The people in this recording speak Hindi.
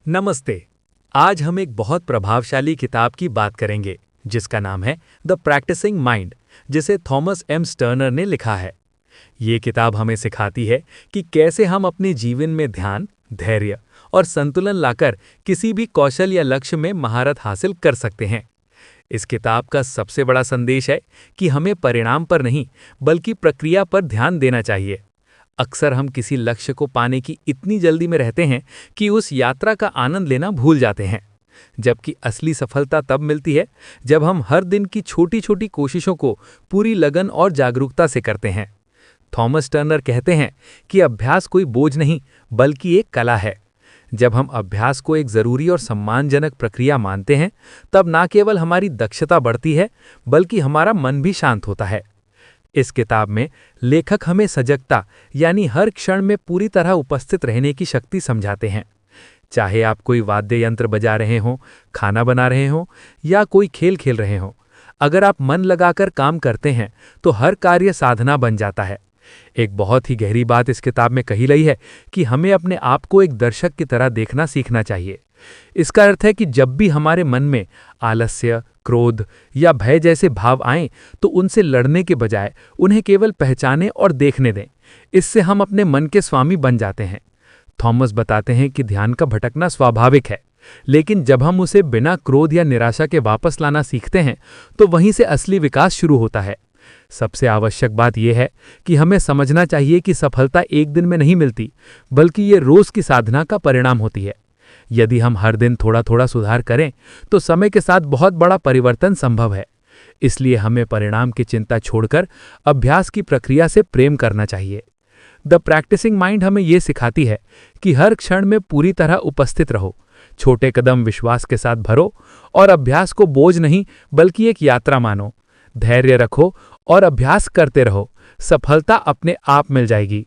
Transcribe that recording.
नमस्ते। आज हम एक बहुत प्रभावशाली किताब की बात करेंगे जिसका नाम है द प्रैक्टिसिंग माइंड, जिसे थॉमस एम स्टर्नर ने लिखा है। ये किताब हमें सिखाती है कि कैसे हम अपने जीवन में ध्यान, धैर्य और संतुलन लाकर किसी भी कौशल या लक्ष्य में महारत हासिल कर सकते हैं। इस किताब का सबसे बड़ा संदेश है कि हमें परिणाम पर नहीं बल्कि प्रक्रिया पर ध्यान देना चाहिए। अक्सर हम किसी लक्ष्य को पाने की इतनी जल्दी में रहते हैं कि उस यात्रा का आनंद लेना भूल जाते हैं, जबकि असली सफलता तब मिलती है जब हम हर दिन की छोटी छोटी कोशिशों को पूरी लगन और जागरूकता से करते हैं। थॉमस टर्नर कहते हैं कि अभ्यास कोई बोझ नहीं बल्कि एक कला है। जब हम अभ्यास को एक जरूरी और सम्मानजनक प्रक्रिया मानते हैं, तब न केवल हमारी दक्षता बढ़ती है बल्कि हमारा मन भी शांत होता है। इस किताब में लेखक हमें सजगता यानी हर क्षण में पूरी तरह उपस्थित रहने की शक्ति समझाते हैं। चाहे आप कोई वाद्य यंत्र बजा रहे हों, खाना बना रहे हों या कोई खेल खेल रहे हों, अगर आप मन लगाकर काम करते हैं तो हर कार्य साधना बन जाता है। एक बहुत ही गहरी बात इस किताब में कही गई है कि हमें अपने आप को एक दर्शक की तरह देखना सीखना चाहिए। इसका अर्थ है कि जब भी हमारे मन में आलस्य, क्रोध या भय जैसे भाव आएं, तो उनसे लड़ने के बजाय उन्हें केवल पहचानें और देखने दें। इससे हम अपने मन के स्वामी बन जाते हैं। थॉमस बताते हैं कि ध्यान का भटकना स्वाभाविक है, लेकिन जब हम उसे बिना क्रोध या निराशा के वापस लाना सीखते हैं, तो वहीं से असली विकास शुरू होता है। सबसे आवश्यक बात यह है कि हमें समझना चाहिए कि सफलता एक दिन में नहीं मिलती, बल्कि ये रोज की साधना का परिणाम होती है। यदि हम हर दिन थोड़ा थोड़ा सुधार करें, तो समय के साथ बहुत बड़ा परिवर्तन संभव है। इसलिए हमें परिणाम की चिंता छोड़कर अभ्यास की प्रक्रिया से प्रेम करना चाहिए। द प्रैक्टिसिंग माइंड हमें यह सिखाती है कि हर क्षण में पूरी तरह उपस्थित रहो, छोटे कदम विश्वास के साथ भरो और अभ्यास को बोझ नहीं बल्कि एक यात्रा मानो। धैर्य रखो और अभ्यास करते रहो, सफलता अपने आप मिल जाएगी।